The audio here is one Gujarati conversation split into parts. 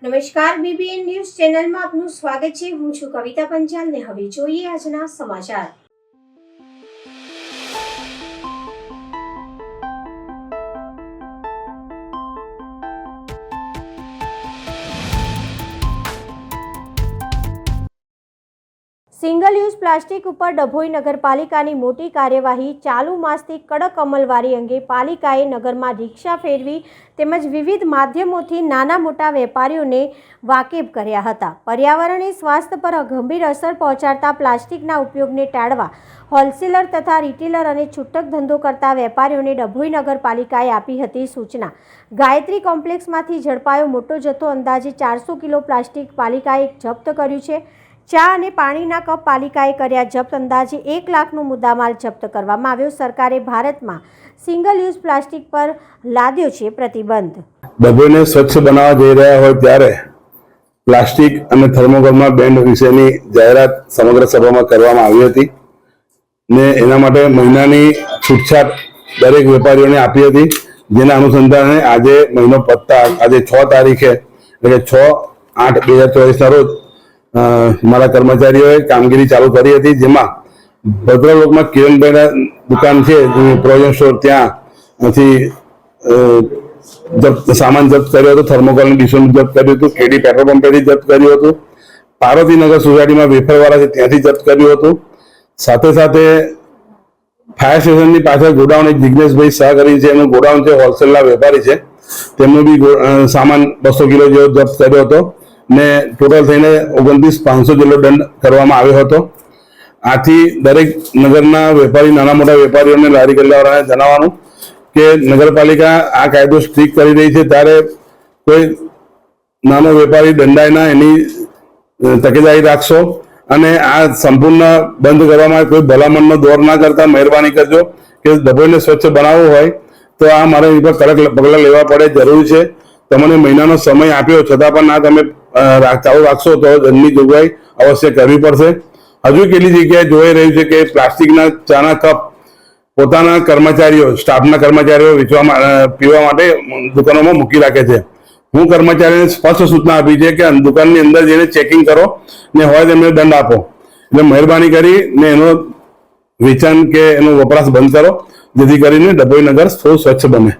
નમસ્કાર, બીબીએન ન્યૂઝ ચેનલમાં આપનું સ્વાગત છે। હું છું કવિતા પંચાલ ને હવે જોઈએ આજના સમાચાર। સિંગલ યુઝ પ્લાસ્ટિક ઉપર ડભોઈ નગરપાલિકાની મોટી કાર્યવાહી। ચાલુ માસથી કડક અમલવારી અંગે પાલિકાએ નગરમાં રિક્ષા ફેરવી તેમજ વિવિધ માધ્યમોથી નાના મોટા વેપારીઓને વાકેફ કર્યા હતા। પર્યાવરણીય સ્વાસ્થ્ય પર ગંભીર અસર પહોંચાડતા પ્લાસ્ટિકના ઉપયોગને ટાળવા હોલસેલર તથા રિટેલર અને છૂટક ધંધો કરતા વેપારીઓને ડભોઈ નગરપાલિકાએ આપી હતી સૂચના। ગાયત્રી કોમ્પ્લેક્સમાંથી ઝડપાયો મોટો જથ્થો અંદાજે 400 કિલો પ્લાસ્ટિક પાલિકાએ જપ્ત કર્યું છે। ચા અને પાણીના કપ પાલિકાએ કર્યા જપ્ત। અંદાજે 1 લાખનો મુદ્દામાલ જપ્ત કરવામાં આવ્યો। સરકારે ભારતમાં સિંગલ યુઝ પ્લાસ્ટિક પર લાદ્યો છે પ્રતિબંધ। ડભોઈને સ્વચ્છ બનાવવા જઈ રહ્યા હોય ત્યારે પ્લાસ્ટિક અને થર્મોકોલમાં બેન વિશેની જાહેરાત સમગ્ર સભામાં કરવામાં આવી હતી ને એના માટે મહિનાની છૂટછાટ દરેક વેપારીઓને આપી હતી, જેના અનુસંધાને આજે મહિનો પતતા આજે 6 તારીખે એટલે કે 6/8/2024 ના રોજ મારા કર્મચારીઓએ કામગીરી ચાલુ કરી હતી, જેમાં ભદ્રલોકમાં કિરણભાઈના દુકાન છે પ્રોવિઝન સ્ટોર, ત્યાંથી સામાન જપ્ત કર્યો હતો। થર્મોકોલની ડીશોનું જપ્ત કર્યું હતું। કેડી પેટ્રોલ પંપેથી જપ્ત કર્યું હતું। પાર્વતીનગર સોસાયટીમાં વેફરવાળા છે ત્યાંથી જપ્ત કર્યું હતું। સાથે સાથે ફાયર સ્ટેશનની પાછળ ગોડાઉન એક જિગ્નેશભાઈ શાહ કરી છે, એનું ગોડાઉન છે, હોલસેલના વેપારી છે, તેમનો બી સામાન 200 કિલો જેવો જપ્ત કર્યો હતો ને ટોટલ થઈને 29,500 જેટલો દંડ કરવામાં આવ્યો હતો। આથી દરેક નગરના વેપારી, નાના મોટા વેપારીઓને, લારી ગલ્લાવાળાને જણાવવાનું કે નગરપાલિકા આ કાયદો સ્ટ્રિક્ટ કરી રહી છે, ત્યારે કોઈ નાનો વેપારી દંડાય ના, એની તકેદારી રાખશો અને આ સંપૂર્ણ બંધ કરવામાં કોઈ ભલામણનો દોર ના કરતા મહેરબાની કરજો કે ડભોઈને સ્વચ્છ બનાવવું હોય તો આ મારા ઉપર કડક પગલાં લેવા પડે, જરૂરી છે। તમને મહિનાનો સમય આપ્યો છતાં પણ ના તમે ચાલુ રાખશો તો દંડની જોગવાઈ અવશ્ય કરવી પડશે। હજુ કેટલી જગ્યાએ જોઈ રહ્યું છે કે પ્લાસ્ટિકના ચાના કપ પોતાના કર્મચારીઓ, સ્ટાફના કર્મચારીઓ પીવા માટે દુકાનોમાં મૂકી રાખે છે। હું કર્મચારીને સ્પષ્ટ સૂચના આપી છે કે દુકાનની અંદર જઈને ચેકિંગ કરો ને હોય તેમને દંડ આપો, એટલે મહેરબાની કરીને એનો વેચાણ કે એનો વપરાશ બંધ કરો, જેથી કરીને ડભોઈ નગર થોડું સ્વચ્છ બને।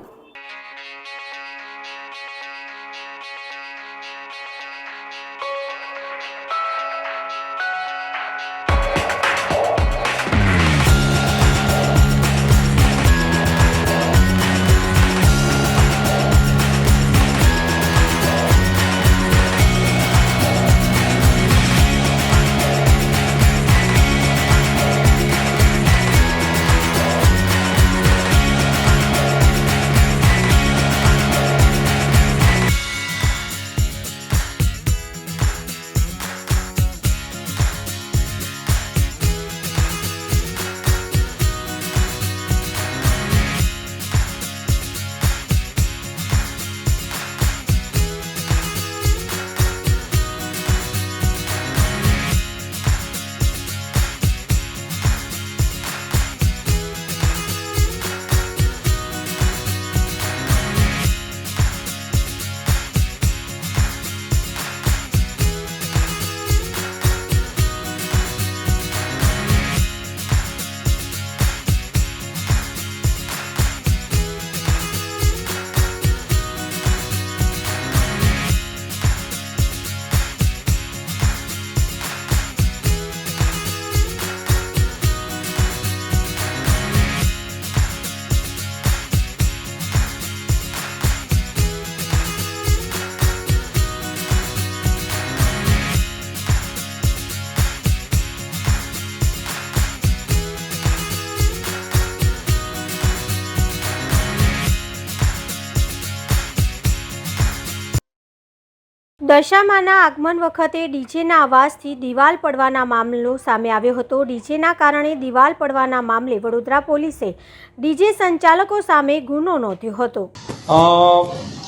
દશામાના આગમન વખતે ડીજેના અવાજથી દિવાલ પડવાના મામલો સામે આવ્યો હતો। ડીજેના કારણે દિવાલ પડવાના મામલે વડોદરા પોલીસે ડીજે સંચાલકો સામે ગુનો નોંધ્યો હતો।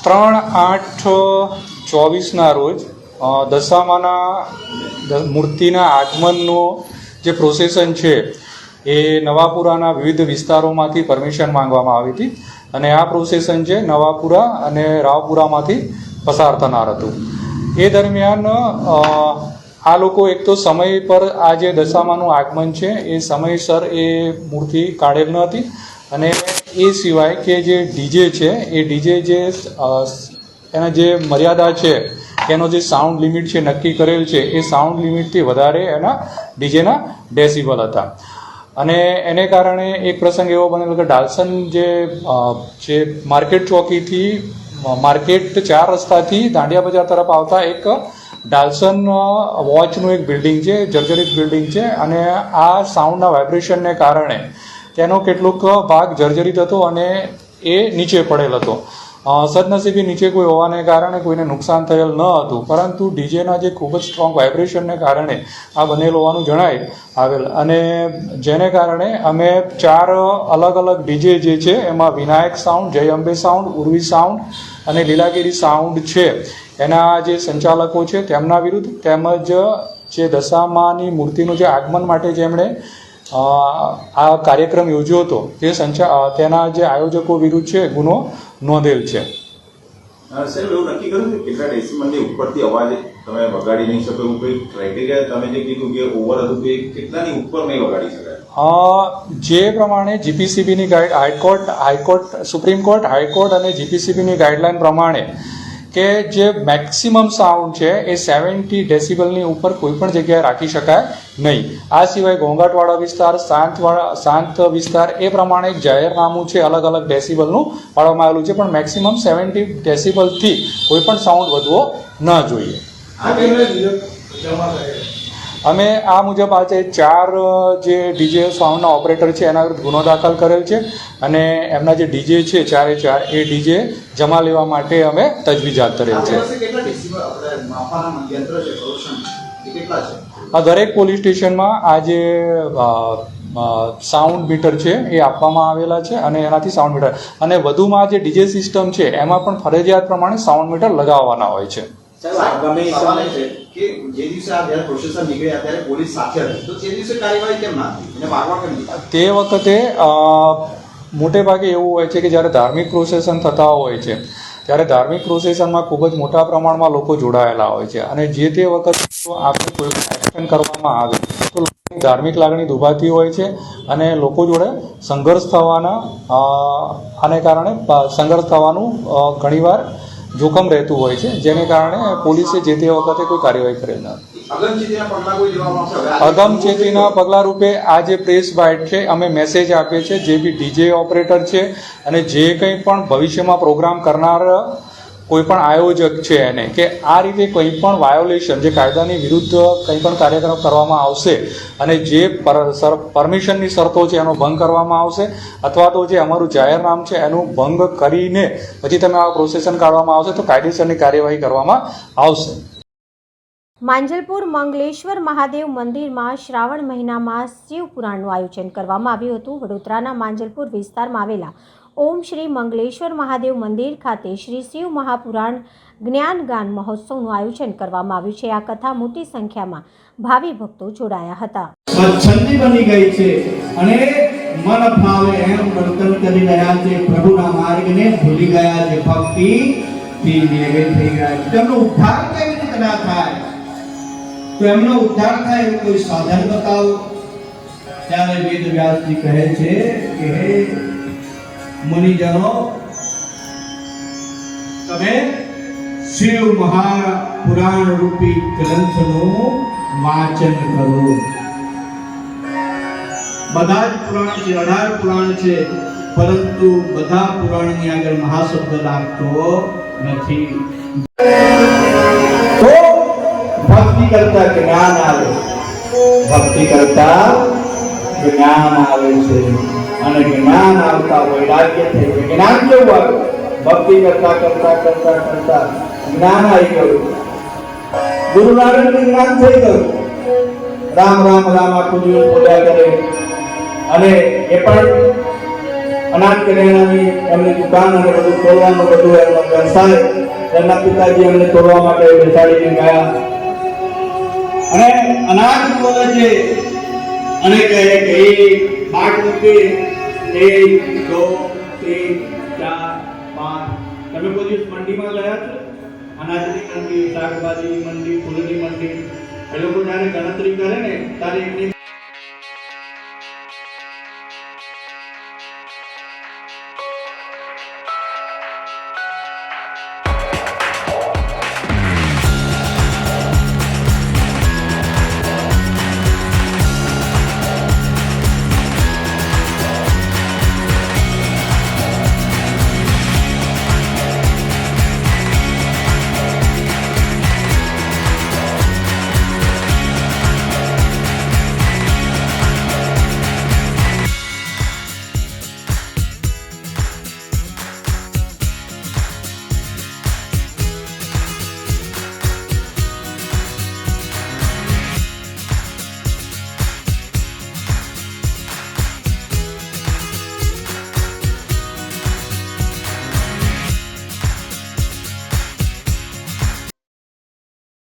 3/8/24ના રોજ દશામાના મૂર્તિના આગમનનો જે પ્રોસેસન છે એ નવાપુરાના વિવિધ વિસ્તારોમાંથી પરમિશન માંગવામાં આવી હતી અને આ પ્રોસેસન છે નવાપુરા અને રાવપુરામાંથી પસાર થનાર હતું। એ દરમિયાન આ લોકો એક તો સમય પર આ જે દશામાનું આગમન છે એ સમયસર એ મૂર્તિ કાઢેલ ન હતી, અને એ સિવાય કે જે ડીજે છે એ ડીજે જે એના જે મર્યાદા છે, એનો જે સાઉન્ડ લિમિટ છે નક્કી કરેલ છે, એ સાઉન્ડ લિમિટથી વધારે એના ડીજેના ડેસિબલ હતા. અને એને કારણે એક પ્રસંગ એવો બનેલો કે ડાલ્સન જે માર્કેટ ચોકીથી માર્કેટ 4 રસ્તાથી દાંડિયા બજાર તરફ આવતા એક ડાલ્સન વોચનું એક બિલ્ડિંગ છે, જર્જરિત બિલ્ડિંગ છે, અને આ સાઉન્ડના વાઇબ્રેશનને કારણે તેનો કેટલોક ભાગ જર્જરિત હતો અને એ નીચે પડેલ હતો. સદનસીબે નીચે કોઈ હોવાને કારણે કોઈને નુકસાન થયેલ ન હતું, પરંતુ ડીજેના જે ખૂબ જ સ્ટ્રોંગ વાઇબ્રેશનને કારણે આ બનેલ હોવાનું જણાય આવેલ, અને જેને કારણે અમે 4 અલગ અલગ ડીજે જે છે એમાં વિનાયક સાઉન્ડ, જય અંબે સાઉન્ડ, ઉર્વી સાઉન્ડ અને લીલાગીરી સાઉન્ડ છે એના જે સંચાલકો છે તેમના વિરુદ્ધ, તેમજ જે દશામાની મૂર્તિનું જે આગમન માટે જેમણે આ કાર્યક્રમ યોજ્યો હતો તેના જે આયોજકો વિરુદ્ધ છે ગુનો નોંધેલ છે. સાહેબ, એવું નક્કી કર્યું કે કેટલા ડેસિબલની ઉપરથી અવાજ તમે વગાડી નહીં શકો, એવું કોઈ ક્રાઇટેરિયા તમે જે કીધું કે ઓવર હતું કે કેટલાની ઉપર નહીં વગાડી શકાય? જે પ્રમાણે જીપીસીબીની હાઈકોર્ટ, સુપ્રીમ કોર્ટ, હાઈકોર્ટ અને જીપીસીબીની ગાઈડલાઈન પ્રમાણે કે જે મેક્સિમમ સાઉન્ડ છે એ 70 ડેસિબલની ઉપર કોઈ પણ જગ્યાએ રાખી શકાય નહીં. આ સિવાય ઘોંઘાટવાળા વિસ્તાર, શાંત વિસ્તાર, એ પ્રમાણે એક જાહેરનામું છે અલગ અલગ ડેસિબલનું પાડવામાં આવેલું છે, પણ મેક્સિમમ 70 ડેસિબલથી કોઈ પણ સાઉન્ડ વધવો ન જોઈએ. અમે આ મુજબ આજે 4 જે ડીજે સાઉન્ડના ઓપરેટર છે એના વિરુદ્ધ ગુનો દાખલ કરેલ છે, અને એમના જે ડીજે છે 4 એ ડીજે જમા લેવા માટે અમે તજવીજ હાથ ધરેલ છે. આ દરેક પોલીસ સ્ટેશનમાં આ જે સાઉન્ડ મીટર છે એ આપવામાં આવેલા છે, અને એનાથી સાઉન્ડ મીટર, અને વધુમાં જે ડીજે સિસ્ટમ છે એમાં પણ ફરજિયાત પ્રમાણે સાઉન્ડ મીટર લગાવવાના હોય છે. તે વખતે મોટે ભાગે એવું હોય છે કે જ્યારે ધાર્મિક પ્રોસેસન થતા હોય છે ત્યારે ધાર્મિક પ્રોસેસનમાં ખૂબ જ મોટા પ્રમાણમાં લોકો જોડાયેલા હોય છે, અને જે તે વખતે આપણે કોઈ પણ એક્શન કરવામાં આવે તો લોકોની ધાર્મિક લાગણી દુભાતી હોય છે, અને લોકો જોડે સંઘર્ષ થવાનું ઘણીવાર જોખમ રહેતું હોય છે, જેને કારણે પોલીસે જે તે વખતે કોઈ કાર્યવાહી કરેલ નથી. અગમચેતીના પગલા રૂપે આ જે પ્રેસ બાઇટ છે અમે મેસેજ આપીએ છીએ જે બી ડીજે ઓપરેટર છે અને જે કંઈ પણ ભવિષ્યમાં પ્રોગ્રામ કરનાર કોઈ પણ આયોજક છે એને કે આ રીતે કંઈ પણ વાયોલેશન, જે કાયદાની વિરુદ્ધ કંઈ પણ કાર્યક્રમ કરવામાં આવશે અને જે પરમિશનની શરતો છે એનો ભંગ કરવામાં આવશે, અથવા તો જે અમારું જાહેરનામ છે એનું ભંગ કરીને પછી તમે આ પ્રોસેસન કાઢવામાં આવશે તો કાયદેસરની કાર્યવાહી કરવામાં આવશે. માંજલપુર મંગલેશ્વર મહાદેવ મંદિરમાં શ્રાવણ મહિનામાં શિવ પુરાણનું આયોજન કરવામાં આવ્યું હતું. વડોદરાના માંજલપુર વિસ્તારમાં આવેલા ઓમ શ્રી મંગલેશ્વર મહાદેવ મંદિર ખાતે શ્રી શિવ મહાપુરાણ જ્ઞાનગાન મહોત્સવનું આયોજન કરવામાં આવ્યું છે. આ કથા મોટી સંખ્યામાં ભાવિ ભક્તો જોડાયા હતા. છંદી બની ગઈ છે અને મન ભાવે એમ વર્તન કરી રહ્યા છે, પ્રભુના માર્ગને ભૂલી ગયા છે, ભક્તિ થી નિર્ગત થઈ ગયા છે. તેમનો ઉદ્ધાર કેવી રીતે ના થાય? તો એમનો ઉદ્ધાર થાય એવું કોઈ સાધન બતાવો. ત્યારે વેદ વ્યાસજી કહે છે કે હે મુનિજનો, તમે શિવ મહાપુરાણ રૂપી ગ્રંથનું વાંચન કરો. બધા જ પુરાણ છે, 18 પુરાણ છે, પરંતુ બધા પુરાણની આગળ મહાશબ્દ લાગતો નથી. તો ભક્તિ કરતા જ્ઞાન આવે, ભક્તિ કરતા જ્ઞાન આવે છે, અને જ્ઞાન આવતા વૈરાગ્ય થાય છે. જ્ઞાન કેવું આવે? ભક્તિ કરતા કરતા કરતા કરતા જ્ઞાન આવી ગયું. ગુરુ નાનકનું જ્ઞાન થઈ ગયું. રામ રામ રામ આખું દિવસ બોલ્યા કરે, અને એ પણ અનાજ કરિયાણાની એમની દુકાન અને બધું તોડવાનું બધું એમનો વ્યવસાય, એમના પિતાજી એમને તોડવા માટે બેસાડીને ગયા, અને અનાજ બોલે છે અને કહે કે એ બાટ મૂકે 1 2 3 4 5. તમે કોઈ દિવસ મંડીમાં ગયા છો? અનાજની મંડી, શાકભાજીની મંડી, ફૂલની મંડી, એ લોકો જ્યારે ગણતરી કરે ને ત્યારે એમની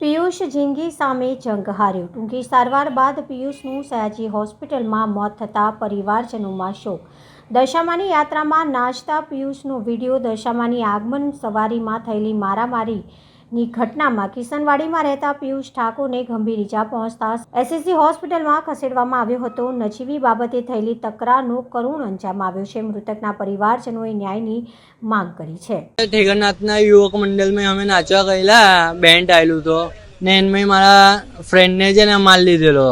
પિયુષ ઝીંગી સામે જંગ હાર્યો. ટૂંકી સારવાર બાદ પિયુષનું સયાજી હોસ્પિટલમાં મોત થતાં પરિવારજનોમાં શોક. દશામાની યાત્રામાં નાચતા પિયુષનો વિડીયો. દશામાની આગમન સવારીમાં થયેલી મારામારીની ઘટનામાં કિશનવાડીમાં રહેતા પિયુષ ઠાકોરને ગંભીર ઇજા પહોંચતા એસએસજી હોસ્પિટલમાં ખસેડવામાં આવ્યો હતો. નજીવી બાબતે થયેલી તકરારનો કરુણ અંજામ આવ્યો છે. મૃતકના પરિવારજનોએ ન્યાયની માંગ કરી છે. ઠેકરનાથના યુવક મંડળમાં અમે નાચવા ગયેલા, બેન્ડ આવેલું તો ને એમાં મારા ફ્રેન્ડને છે ને માલ લીધેલો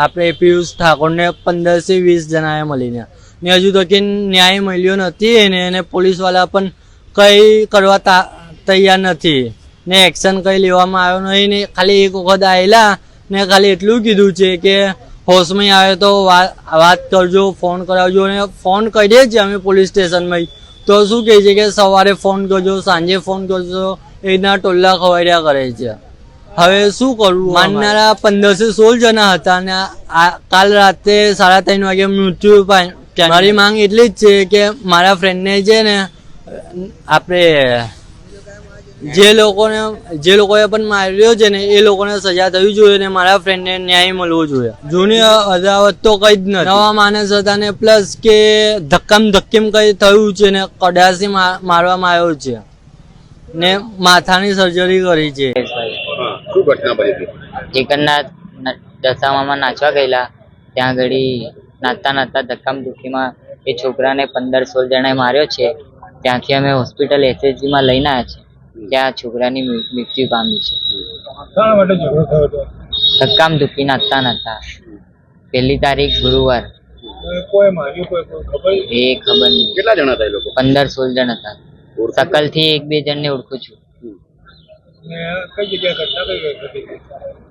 આપણે પિયુષ ઠાકોરને 15 થી 20 જણાએ મળીને ને હજુ તો કે ન્યાય મળ્યો નથી એને પોલીસવાળા પણ કંઈ કરવા તૈયાર નથી ને એક્શન કંઈ લેવામાં આવ્યો નહીં ને ખાલી એક વખત આવેલા ને ખાલી એટલું કીધું છે કે હોશમાં આવે તો વાત કરજો, ફોન કરાવજો અને ફોન કરીએ જ અમે પોલીસ સ્ટેશનમાં તો શું કહે છે કે સવારે ફોન કરજો, સાંજે ફોન કરજો, એના ટોલ્લા ખવાડ્યા કરે છે. હવે શું કરવું? માનનારા 15 થી 16 જણા હતા અને કાલ રાતે 3:30 વાગે મૃત્યુ પામ્યા. મારી માંગ એટલી જ છે કે મારા ફ્રેન્ડને છે ને આપણે જે લોકોએ પણ માર્યો છે ને એ લોકોને સજા થવી જોઈએ ને મારા ફ્રેન્ડને ન્યાય મળવો જોઈએ. જૂની અદાવત તો કઈ જ નથી. નવા માણસ હતા ને પ્લસ કે ધક્કામ કઈ થયું છે ને કડાસી મારવામાં આવ્યો છે ને માથાની સર્જરી કરી છે. શું ઘટના બની હતી? ઠેકરનાથ દશામામાં નાચવા ગયેલા, ત્યાં આગળ નાચતા ધક્કામધુક્કીમાં એ છોકરાને 15-16 જણાએ માર્યો છે. ત્યાંથી અમે હોસ્પિટલ એસએસજીમાં લઈને આવ્યા છે. ત્યાં છોકરાની મૃત્યુ પામી છે. ધક્કામધુક્કી નાચતા 1લી તારીખ ગુરુવાર. એ ખબર નહીં. કેટલા જણા હતા એ લોકો? 15-16 જણ હતા. સકલથી 1-2 જણને ઓળખું છું.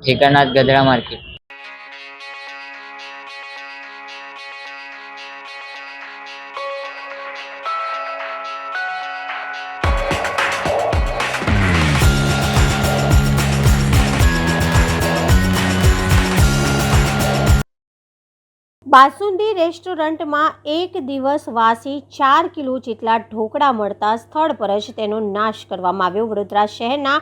ઠેકરનાથ ગધરા માર્કેટ. બાસુંદી રેસ્ટોરન્ટમાં એક દિવસ વાસી 4 કિલો જેટલા ઢોકળા મળતા સ્થળ પર જ તેનો નાશ કરવામાં આવ્યો. વડોદરા શહેરના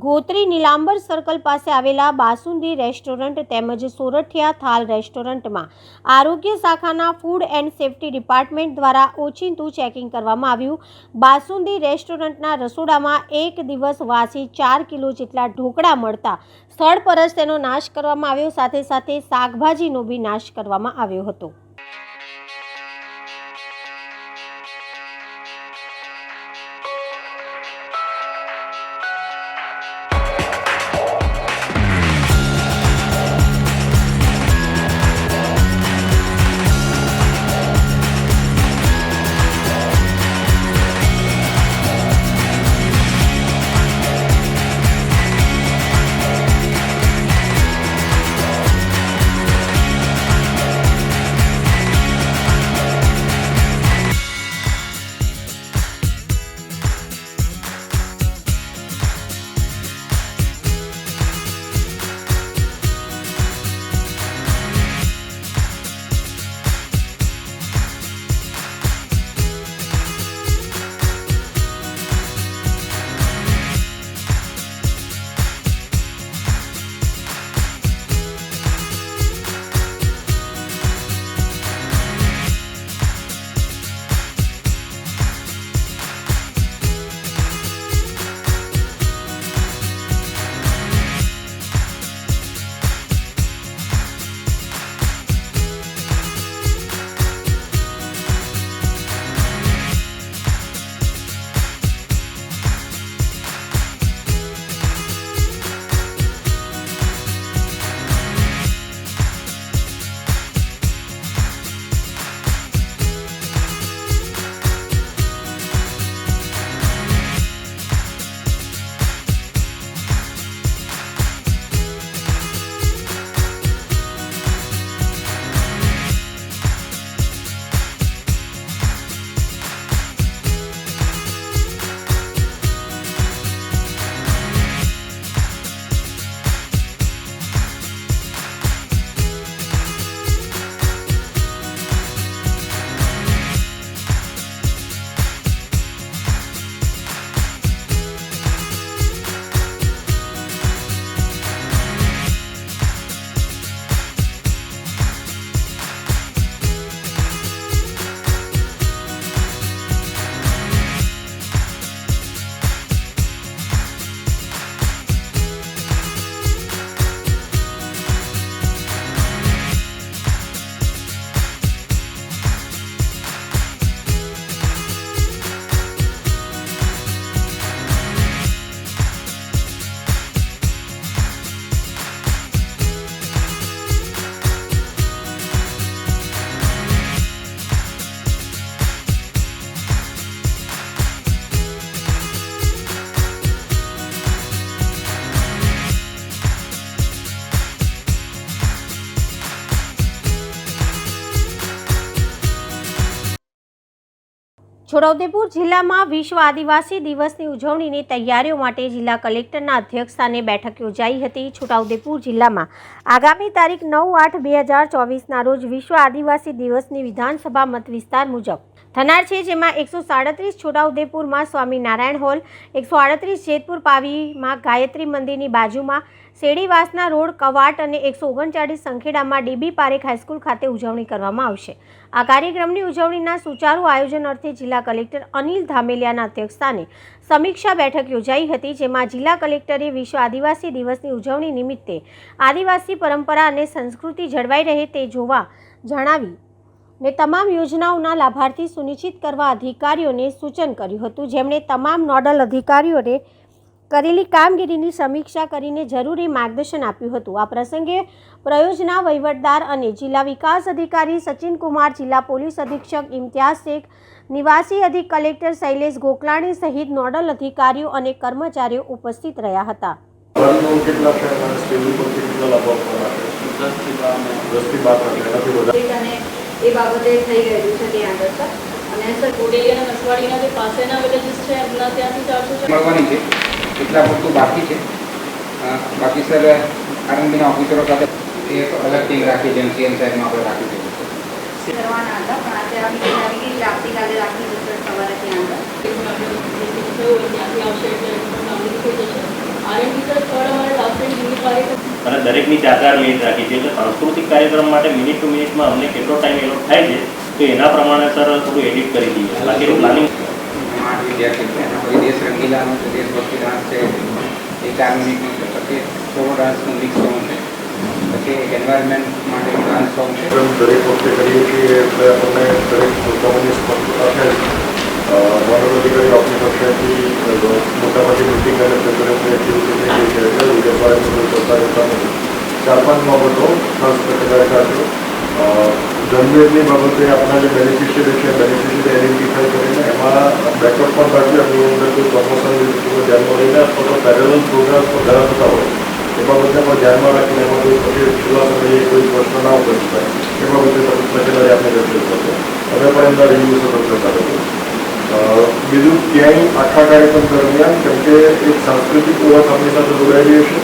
ગોત્રી નીલાંબર સર્કલ પાસે આવેલા બાસુંદી રેસ્ટોરન્ટ તેમજ સોરઠિયા થાલ રેસ્ટોરન્ટમાં આરોગ્ય શાખાના ફૂડ એન્ડ સેફ્ટી ડિપાર્ટમેન્ટ દ્વારા ઓચિંતું ચેકિંગ કરવામાં આવ્યું. બાસુંદી રેસ્ટોરન્ટના રસોડામાં એક દિવસ વાસી 4 કિલો જેટલા ઢોકળા મળતા સ્થળ પર જ તેનો નાશ કરવામાં આવ્યો. સાથે સાથે શાકભાજીનો બી નાશ કરવામાં આવ્યો હતો. છોટાઉદેપુર જિલ્લામાં વિશ્વ આદિવાસી દિવસની ઉજવણીની તૈયારીઓ માટે જિલ્લા કલેક્ટરના અધ્યક્ષસ્થાને બેઠક યોજાઈ હતી. છોટાઉદેપુર જિલ્લામાં આગામી તારીખ 9/8/2024ના રોજ વિશ્વ આદિવાસી દિવસની વિધાનસભા મત વિસ્તાર મુજબ થનાર છે, જેમાં 137 છોટાઉદેપુરમાં સ્વામિનારાયણ હોલ, 138 જેતપુર પાવીમાં ગાયત્રી મંદિરની બાજુમાં શેડીવાસના રોડ કવાટ અને 139 સંખેડામાં ડીબી પારેખ હાઈસ્કૂલ ખાતે ઉજવણી કરવામાં આવશે. આ કાર્યક્રમની ઉજવણીના સુચારુ આયોજન અર્થે જિલ્લા કલેક્ટર અનિલ ધામેલિયાના અધ્યક્ષસ્થાને સમીક્ષા બેઠક યોજાઈ હતી, જેમાં જિલ્લા કલેક્ટરે વિશ્વ આદિવાસી દિવસની ઉજવણી નિમિત્તે આદિવાસી પરંપરા અને સંસ્કૃતિ જળવાઈ રહે તે જોવા જણાવી ને તમામ યોજનાઓના લાભાર્થી સુનિશ્ચિત કરવા અધિકારીઓને સૂચન કર્યું હતું, જેમણે તમામ નોડલ અધિકારીઓને કરેલી કામગીરીની સમીક્ષા કરીને જરૂરી માર્ગદર્શન આપ્યું હતું. આ પ્રસંગે પ્રયોજના વહીવટદાર અને જિલ્લા વિકાસ અધિકારી સચિન કુમાર, જિલ્લા પોલીસ અધિક્ષક ઇમ્તિયાઝ શેખ, નિવાસી અધિક કલેક્ટર શૈલેષ ગોકલાણી સહિત નોડલ અધિકારીઓ અને કર્મચારીઓ ઉપસ્થિત રહ્યા હતા. એ બાબતે થઈ ગયેલું છે ત્યાં આગળ સર. અને સર કોડેલી અને નસવાડીના જે પાસેના વિલેજીસ છે એમના ત્યાંથી 400 મળવાની છે. એટલા પૂરતું બાકી છે. બાકી સર આરએનબીના ઓફિસરો સાથે એક અલગ ટીમ રાખી છે, સીએમ સાહેબમાં આપણે રાખી છે કરવાના હતા, પણ આજે આવી ગઈ આવતીકાલે રાખી જશે સવારે ત્યાં આગળ ત્યાંથી આવશે એટલે કામગીરી થઈ જશે. આરએનબી સર સ્થળ અમારે લાસ્ટ ટાઈમ કાર્યક્રમ અને દરેકની 4-4 મિનિટ રાખી છે, એટલે સાંસ્કૃતિક કાર્યક્રમ માટે મિનિટ ટુ મિનિટમાં અમને કેટલો ટાઈમ એલોટ થાય છે તો એના પ્રમાણે સર થોડું એડિટ કરી દઈએ. બાકીનું પ્લાનિંગ 8 વિદ્યાર્થી છે. પછી દેશ રંગીલાનું છે, દેશભક્તિ ડાન્સ છે, એ 4 મિનિટનું છે. પછી સોલો ડાન્સનું મિક્સ સોંગ છે. પછી એન્વાયરમેન્ટ માટે ડાન્સ સોંગ છે. દરેક વખતે કરીએ છીએ એટલે આપણને દરેક મુદ્દાઓની સ્પષ્ટતા છે. નોડલ અધિકારી ઓફિસ પાસેથી મોટાભાગે મિટિંગ અને પ્રેઝન્ટેશન એક્ટિવિટી થઈ ગઈ છે. એટલે વિગતવાર કરતા રહેતા નથી. 4-5 બાબતો ખાસ તકેદારી જનરેટની બાબતે આપણા જે બેનિફિશિયરી છે બેનિફિશિયરી આઈડેન્ટિફાઈ કરીને એમાં બેકઅપ પણ રાખી આપણી અંદર કોઈ પ્રમોશન ધ્યાનમાં લઈને અથવા તો પેરેલલ પ્રોગ્રામ્સ પણ ઘણા થતા હોય એ બાબતને પણ ધ્યાનમાં રાખીને એમાં કોઈ પછી છેલ્લા સમયે કોઈ પ્રશ્ન ના ઉપજ થાય એ બાબતે તકેદારી આપણે રજૂ કરશે. હવે પણ એમના રિવ્યુ સતત કરતા રહેશે. બીજું ક્યાંય આખા કાર્યક્રમ દરમિયાન કેમ કે એક સાંસ્કૃતિક ઓળખ આપણી સાથે જોડાયેલી છે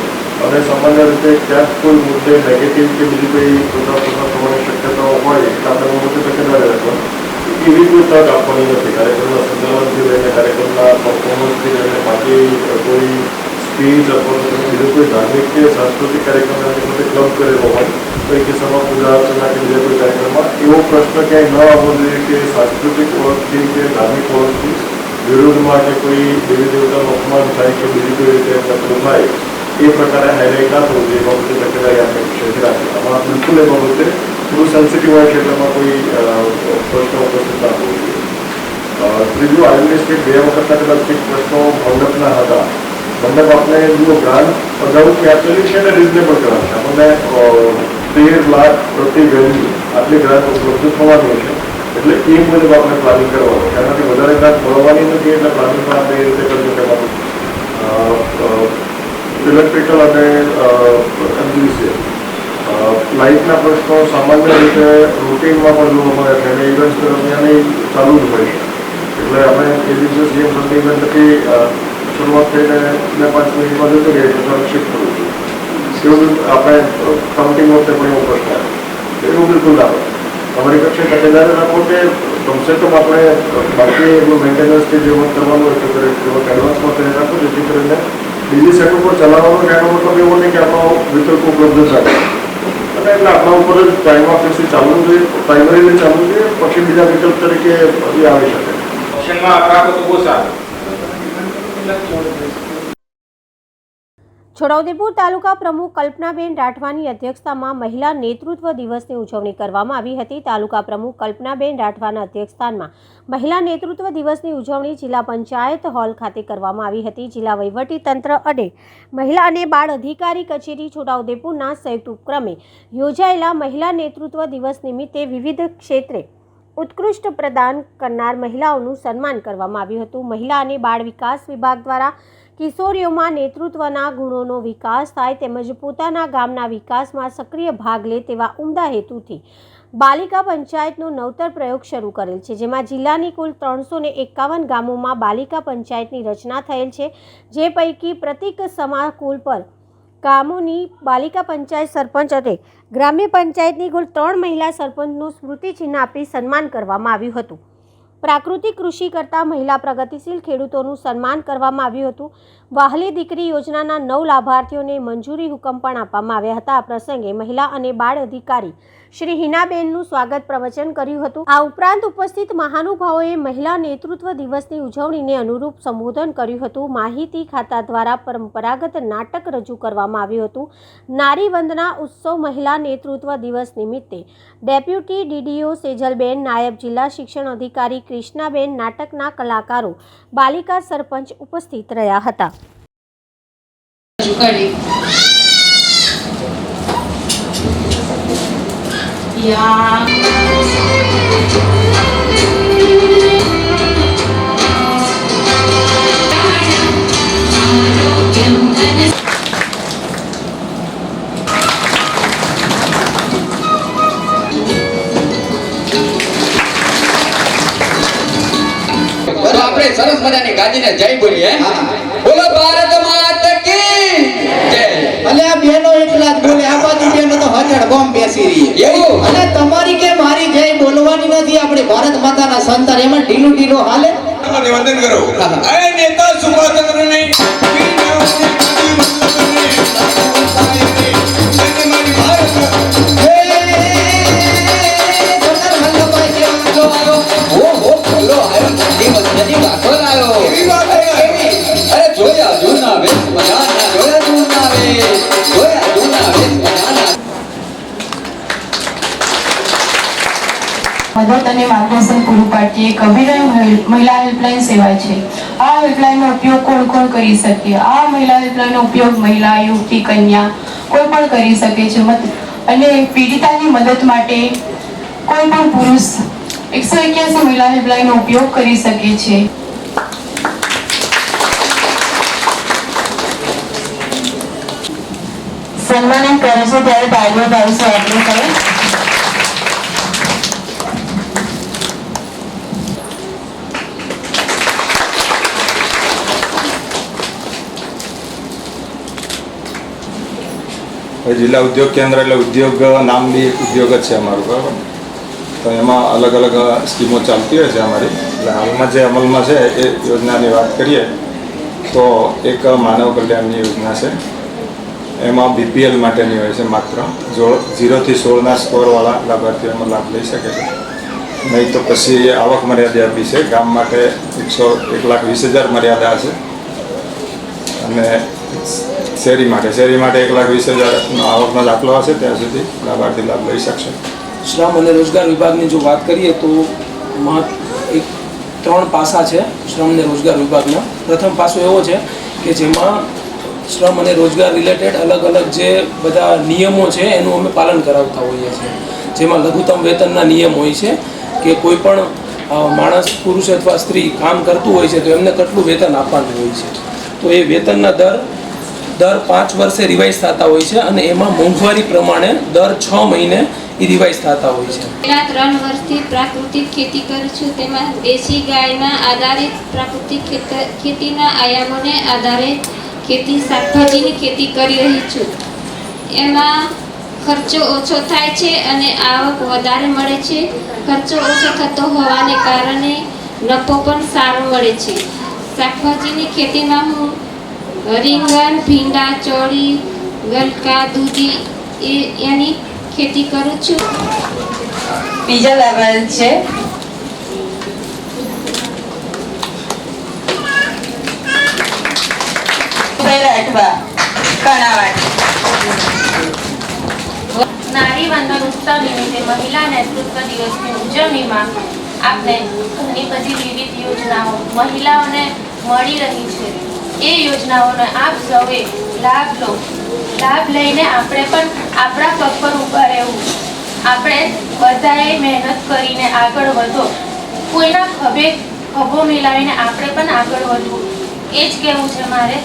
અને સામાન્ય રીતે ક્યાંક કોઈ મુદ્દે નેગેટિવ કે બીજી કોઈ પ્રસાર થવાની શક્યતાઓ હોય એટલે આપણે બાબતે તકેદારી રાખવાની એવી કોઈ તક આપવાની નથી. કાર્યક્રમના સંચાલનથી લઈને કાર્યક્રમના પરફોર્મન્સથી લઈને બાકી કોઈ સ્પીચ અથવા તો બીજો કોઈ ધાર્મિક કે સાંસ્કૃતિક કાર્યક્રમ એની સાથે ક્લબ કરેલો હોય તો એ કિસ્સામાં પૂજા અર્ચના કે બીજા કોઈ કાર્યક્રમમાં એવો પ્રશ્ન ક્યાંય ન આવવો જોઈએ કે સાંસ્કૃતિક ઓળખથી કે ધાર્મિક ઓળખથી વિરોધમાં કે કોઈ દેવી દેવતાનું અપમાન થાય કે બીજી કોઈ રીતે પેલું થાય એ પ્રકારે હાઇલાઇટ ના થવું જોઈએ. એ બાબતે તકેદારી આપણે વિષયથી રાખીએ. આમાં બિલકુલ એ બાબતે થોડું સેન્સિટિવ હોય છે એટલે એમાં કોઈ પ્રશ્નો ઉપસ્થિત ના થવો જોઈએ. ત્રીજું આયોજિત 2 વખતના કદાચ કંઈક પ્રશ્નો મંડપના હતા. મંડપ આપણે જુઓ ગ્રાન્ટ અગાઉથી આપેલી છે અને રિઝનેબલ ગ્રાન્ટ છે. આપણને 13 લાખ પ્રતિ વેલ્યુ આટલી ગ્રાન્ટ ઉપલબ્ધ થવાની છે એટલે એ મુજબ આપણે પ્લાનિંગ કરવાનું છે. એનાથી વધારે ગ્રાન્ટ મળવાની નથી એટલે પ્લાનિંગ પણ આપણે એ રીતે કરવું કરવાનું. ઇલેક્ટ્રિકલ અને એમજીવીસીએલ લાઇટના પ્રશ્નો સામાન્ય રીતે રૂટીનમાં પણ જોવા મળે છે અને ઇવેન્ટ્સ દરમિયાન ચાલુ જ હોય છે. એટલે આપણે એ દિવસે સીએમ સન્ડે ઇવેન્ટથી શરૂઆત થઈને 2-5 મિનિટમાં જતું રહીએ એટલે તરત શિફ્ટ કરવું જોઈએ. એવું આપણે કાઉન્ટિંગ વખતે પણ એવો પ્રશ્ન આવે એવું બિલકુલ ના હોય. તમારી કક્ષે તકેદારી રાખો કે કમસે કમ આપણે બાકી એટલું મેન્ટેનન્સ કે જે વર્ક કરવાનું હોય તો વર્ક એડવાન્સમાં કરી રાખો જેથી કરીને બીજી સેટ ઉપર ચલાવવાનો એનો મતલબ એવો નહીં કે આપણો વિકલ્પ ઉપલબ્ધ થાય અને એટલે આપણા ઉપર જ ટાઈમ ઓફિસથી ચાલવું જોઈએ, પ્રાઇમરીલી ચાલવું જોઈએ, પછી બીજા વિકલ્પ તરીકે હજી આવી શકે. ઓપ્શનમાં આપણા તો બહુ સારું. છોટાઉદેપુર તાલુકા પ્રમુખ કલ્પનાબેન રાઠવાની અધ્યક્ષતામાં મહિલા નેતૃત્વ દિવસની ઉજવણી કરવામાં આવી હતી. તાલુકા પ્રમુખ કલ્પનાબેન રાઠવાના અધ્યક્ષસ્થાનમાં મહિલા નેતૃત્વ દિવસની ઉજવણી જિલ્લા પંચાયત હોલ ખાતે કરવામાં આવી હતી. જિલ્લા વહીવટી તંત્ર અને મહિલા અને બાળ અધિકારી કચેરી છોટાઉદેપુરના સંયુક્ત ઉપક્રમે યોજાયેલા મહિલા નેતૃત્વ દિવસ નિમિત્તે વિવિધ ક્ષેત્રે ઉત્કૃષ્ટ પ્રદાન કરનાર મહિલાઓનું સન્માન કરવામાં આવ્યું હતું. મહિલા અને બાળ વિકાસ વિભાગ દ્વારા કિશોરીઓમાં નેતૃત્વના ગુણોનો વિકાસ થાય તેમજ પોતાના ગામના વિકાસમાં સક્રિય ભાગ લે તેવા ઉમદા હેતુથી બાલિકા પંચાયતનો નવતર પ્રયોગ શરૂ કરેલ છે, જેમાં જિલ્લાની કુલ 351 ગામોમાં બાલિકા પંચાયતની રચના થયેલ છે, જે પૈકી પ્રતિક સમાકુલ પર ગામોની બાલિકા પંચાયત સરપંચ અને ગ્રામ્ય પંચાયતની કુલ 3 મહિલા સરપંચનું સ્મૃતિચિહ્ન આપી સન્માન કરવામાં આવ્યું હતું. પ્રાકૃતિક કૃષિ કરતા મહિલા પ્રગતિશીલ ખેડૂતોનું સન્માન કરવામાં આવ્યું હતું. વહાલી દીકરી યોજનાના 9 લાભાર્થીઓને મંજૂરી હુકમ પણ આપવામાં આવ્યા હતા. આ પ્રસંગે મહિલા અને બાળ અધિકારી શ્રી હિનાબેનનું સ્વાગત પ્રવચન કર્યું હતું. આ ઉપરાંત ઉપસ્થિત મહાનુભાવોએ મહિલા નેતૃત્વ દિવસની ઉજવણીને અનુરૂપ સંબોધન કર્યું હતું. માહિતી ખાતા દ્વારા પરંપરાગત નાટક રજૂ કરવામાં આવ્યું હતું. નારી વંદના ઉત્સવ મહિલા નેતૃત્વ દિવસ નિમિત્તે ડેપ્યુટી ડીડીઓ સેજલબેન, નાયબ જિલ્લા શિક્ષણ અધિકારી કૃષ્ણાબેન, નાટકના કલાકારો, બાલિકા સરપંચ ઉપસ્થિત રહ્યા હતા. આપણે સરસ મજાની ગાજીને જય બોલીએ. બોલો ભારત માતા કી જય. અને આ બેનો એકલા જ બોલે, આ બાજુ બેનો તો હજડ બોમ્બ બેસી રહી એવું. અને તમારી કે મારી જય બોલવાની નથી. આપણે ભારત માતાના સંતાન એમાં ઢીલું ઢીલું હાલે. વંદન કરો. અરે નેતા સુભાષચંદ્રને મદદ અને માર્ગદર્શન પૂરું પાડતી એક અભિનવ મહિલા હેલ્પલાઇન સેવા છે. આ હેલ્પલાઇનનો ઉપયોગ કોણ કોણ કરી શકે? આ મહિલા હેલ્પલાઇનનો ઉપયોગ મહિલા, યુવતી, કન્યા કોઈ પણ કરી શકે છે. અને પીડિતાની મદદ માટે કોઈ પણ પુરુષ 181 મહિલા હેલ્પલાઇનનો ઉપયોગ કરી શકે છે. સન્માનિત કરે છે ત્યારે તાળીઓ પાડીશું આપણે કરે. જિલ્લા ઉદ્યોગ કેન્દ્ર એટલે ઉદ્યોગ નામ બી ઉદ્યોગ જ છે અમારું, બરાબર. તો એમાં અલગ અલગ સ્કીમો ચાલતી હોય છે અમારી. એટલે હાલમાં જે અમલમાં છે એ યોજનાની વાત કરીએ તો એક માનવ કલ્યાણની યોજના છે. એમાં BPL માટેની હોય છે. માત્ર 0 થી 16ના સ્કોરવાળા લાભાર્થીઓ એમાં લાભ લઈ શકે છે. નહીં તો પછી આવક મર્યાદા આપી છે. ગામ માટે 1,20,000 મર્યાદા છે. અને શેરી માટે 1,20,000 આવકનો દાખલો હશે ત્યાં સુધી લાભાર્થી લાભ લઈ શકશે. શ્રમ અને રોજગાર વિભાગની જો વાત કરીએ તો એક 3 પાસા છે શ્રમ અને રોજગાર વિભાગના. પ્રથમ પાસો એવો છે કે જેમાં શ્રમ અને રોજગાર રિલેટેડ અલગ અલગ જે બધા નિયમો છે એનું અમે પાલન કરાવતા હોઈએ છીએ. જેમાં લઘુત્તમ વેતનના નિયમ હોય છે કે કોઈ પણ માણસ, પુરુષ અથવા સ્ત્રી કામ કરતું હોય છે તો એમને કેટલું વેતન આપવાનું હોય છે. તો એ વેતનના દર 5 વર્ષે રિવાઇઝ થતા હોય છે અને એમાં મોંઘવારી પ્રમાણે દર 6 મહિને એ રિવાઇઝ થતા હોય છે. છેલ્લા 3 વર્ષથી પ્રાકૃતિક ખેતી કરું છું. તેમાં દેશી ગાયના આધારિત પ્રાકૃતિક ખેતીના આયામોને આધારે ખેતી, શાકભાજીની ખેતી કરી રહી છું. એમાં ખર્ચો ઓછો થાય છે અને આવક વધારે મળે છે. ખર્ચો ઓછો થતો હોવાને કારણે નફો પણ સારો મળે છે. શાકભાજીની ખેતીમાં હું રીંગણ, ભીંડા, ચોળી, ગલકા, દૂધી એની ખેતી કરું છું. બીજા લેવલ છે નારી વંદન ઉત્સવ નિમિત્તે મહિલા નેતૃત્વ દિવસની ઉજવણીમાં આપણે ઘણી બધી વિવિધ યોજનાઓ મહિલાઓને મળી રહી છે. એ યોજનાઓનો આપ સૌએ લાભ લો. લાભ લઈને આપણે પણ આપણા પગ પર ઊભા રહેવું. આપણે બધાએ મહેનત કરીને આગળ વધો. કોઈના ખભો મિલાવીને આપણે પણ આગળ વધવું. એ જ કહેવું છે મારે.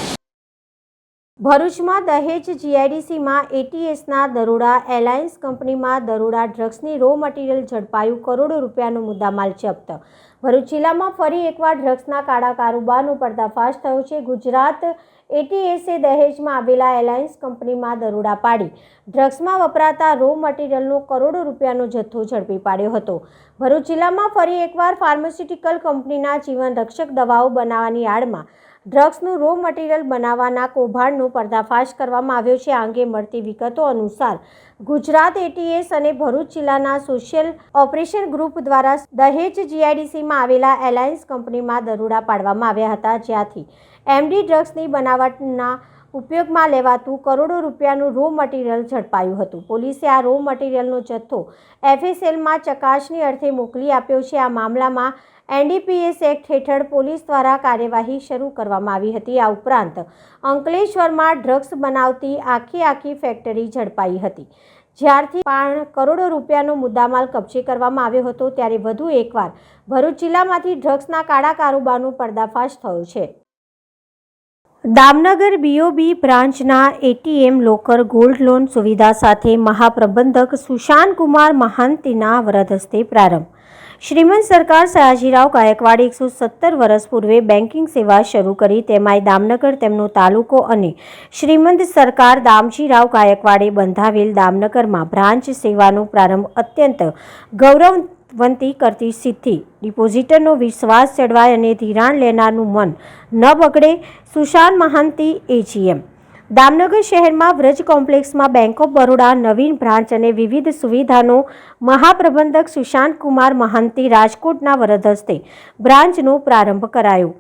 ભરૂચમાં દહેજ જીઆઈડીસીમાં એટીએસના દરોડા, એલાયન્સ કંપનીમાં દરોડા, ડ્રગ્સની રો મટીરિયલ ઝડપાયું, કરોડો રૂપિયાનો મુદ્દામાલ જપ્ત. ભરૂચ જિલ્લામાં ફરી એકવાર ડ્રગ્સના કાળા કારોબારનો પર્દાફાશ થયો છે. ગુજરાત એટીએસે દહેજમાં આવેલા એલાયન્સ કંપનીમાં દરોડા પાડી ડ્રગ્સમાં વપરાતા રો મટીરિયલનો કરોડો રૂપિયાનો જથ્થો ઝડપી પાડ્યો હતો. ભરૂચ જિલ્લામાં ફરી એકવાર ફાર્માસ્યુટિકલ કંપનીના જીવન રક્ષક દવાઓ બનાવવાની આડમાં ડ્રગ્સનું રો મટીરિયલ બનાવવાના કૌભાંડનો પર્દાફાશ કરવામાં આવ્યો છે. આ અંગે મળતી વિગતો અનુસાર ગુજરાત એટીએસ અને ભરૂચ જિલ્લાના સોશિયલ ઓપરેશન ગ્રુપ દ્વારા દહેજ જીઆઈડીસીમાં આવેલા એલાયન્સ કંપનીમાં દરોડા પાડવામાં આવ્યા હતા, જ્યાંથી એમડી ડ્રગ્સની બનાવટના ઉપયોગમાં લેવાતું કરોડો રૂપિયાનું રો મટીરિયલ ઝડપાયું હતું. પોલીસે આ રો મટીરિયલનો જથ્થો એફએસએલમાં ચકાસણી અર્થે મોકલી આપ્યો છે. આ મામલામાં એનડીપીએસ એક્ટ હેઠળ પોલીસ દ્વારા કાર્યવાહી શરૂ કરવામાં આવી હતી. આ ઉપરાંત અંકલેશ્વરમાં ડ્રગ્સ બનાવતી આખી ફેક્ટરી ઝડપાઈ હતી, જ્યારથી પણ કરોડો રૂપિયાનો મુદ્દામાલ કબજે કરવામાં આવ્યો હતો. ત્યારે વધુ એકવાર ભરૂચ જિલ્લામાંથી ડ્રગ્સના કાળા કારોબારનો પર્દાફાશ થયો છે. દામનગર બીઓબી બ્રાન્ચના એટીએમ લોકર ગોલ્ડ લોન સુવિધા સાથે મહાપ્રબંધક સુશાંત કુમાર મહાંતીના વરદ હસ્તે પ્રારંભ. શ્રીમંત સરકાર સયાજીરાવ ગાયકવાડે 117 વર્ષ પૂર્વે બેન્કિંગ સેવા શરૂ કરી, તેમાંય દામનગર તેમનો તાલુકો અને શ્રીમંત સરકાર દામજીરાવ ગાયકવાડે બંધાવેલ દામનગરમાં બ્રાન્ચ સેવાનો પ્રારંભ અત્યંત ગૌરવવંતી કરતી સિદ્ધિ. ડિપોઝિટરનો વિશ્વાસ જળવાય અને ધિરાણ લેનારનું મન ન બગડે. સુશાંત મહાંતી એજીએમ. દામનગર શહેરમાં વ્રજ કોમ્પ્લેક્સમાં બેંક ઓફ બરોડા નવીન બ્રાન્ચ અને વિવિધ સુવિધાનો મહાપ્રબંધક સુશાંત કુમાર મહાંતી રાજકોટના વરદ હસ્તે બ્રાન્ચનો પ્રારંભ કરાયો.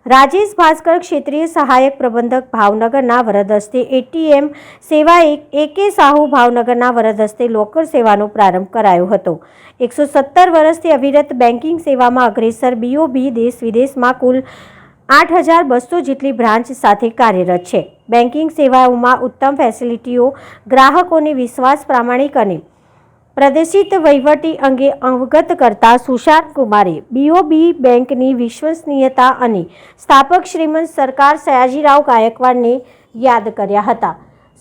રાજેશ ભાસ્કર ક્ષેત્રીય સહાયક પ્રબંધક ભાવનગરના વરદ હસ્તે એટીએમ સેવા એકે સાહુ ભાવનગરના વરદ હસ્તે લોકર સેવાનો પ્રારંભ કરાયો હતો. 117 વર્ષથી અવિરત બેન્કિંગ સેવામાં અગ્રેસર બીઓબી દેશ વિદેશમાં કુલ 8,200 જેટલી બ્રાન્ચ સાથે કાર્યરત છે. બેન્કિંગ સેવાઓમાં ઉત્તમ ફેસિલિટીઓ, ગ્રાહકોને વિશ્વાસ, પ્રામાણિક અને પ્રદર્શિત વહીવટી અંગે અવગત કરતા સુશાંત કુમારે બીઓબી બેંકની વિશ્વસનીયતા અને સ્થાપક શ્રીમંત સરકાર સયાજીરાવ ગાયકવાડને યાદ કર્યા હતા.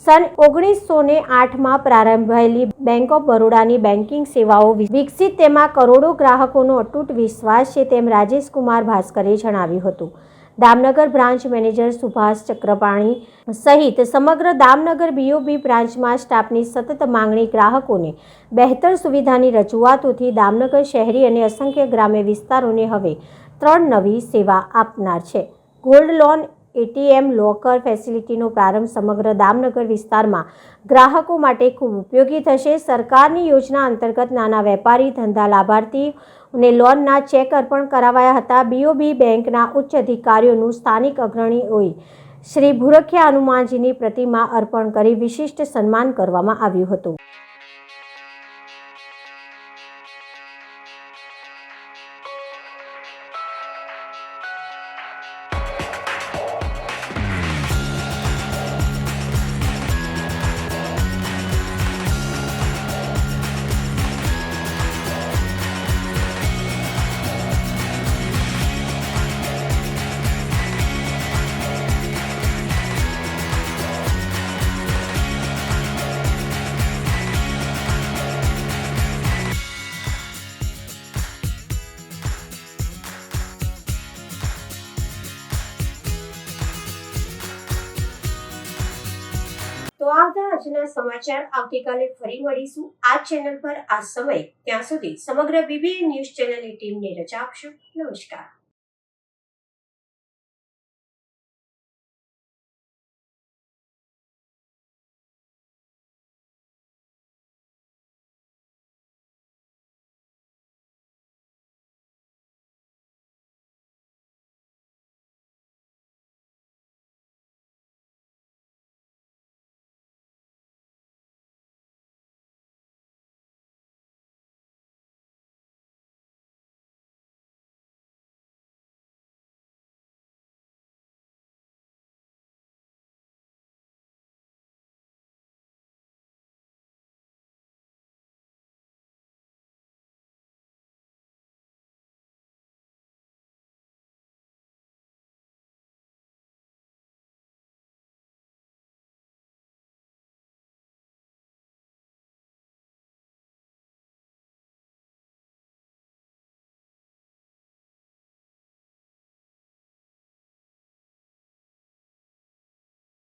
સન 1908માં પ્રારંભાયેલી બેંક ઓફ બરોડાની બેન્કિંગ સેવાઓ વિકસિત, તેમાં કરોડો ગ્રાહકોનો અતૂટ વિશ્વાસ છે, તેમ રાજેશ કુમાર ભાસ્કરે જણાવ્યું હતું. દામનગર બ્રાન્ચ મેનેજર સુભાષ ચક્રપાણી સહિત સમગ્ર દામનગર બીઓબી બ્રાન્ચમાં સ્ટાફની સતત માંગણી ગ્રાહકોને બહેતર સુવિધાની રજૂઆતોથી દામનગર શહેરી અને અસંખ્ય ગ્રામ્ય વિસ્તારોને હવે 3 નવી સેવા આપનાર છે. ગોલ્ડ લોન એટીએમ લોકર ફેસિલિટીનો પ્રારંભ સમગ્ર દામનગર વિસ્તારમાં ગ્રાહકો માટે ખૂબ ઉપયોગી થશે. સરકારની યોજના અંતર્ગત નાના વેપારી, ધંધા લાભાર્થીઓને લોનના ચેક અર્પણ કરાવાયા હતા. બીઓબી બેંકના ઉચ્ચ અધિકારીઓનું સ્થાનિક અગ્રણીઓએ શ્રી ભૂરખિયા હનુમાનજીની પ્રતિમા અર્પણ કરી વિશિષ્ટ સન્માન કરવામાં આવ્યું હતું. તો આ હતા આજના સમાચાર. આવતીકાલે ફરી મળીશું આ ચેનલ પર આ સમય. ત્યાં સુધી સમગ્ર બીબીએ ન્યૂઝ ચેનલની ટીમને રજા આપશો. નમસ્કાર.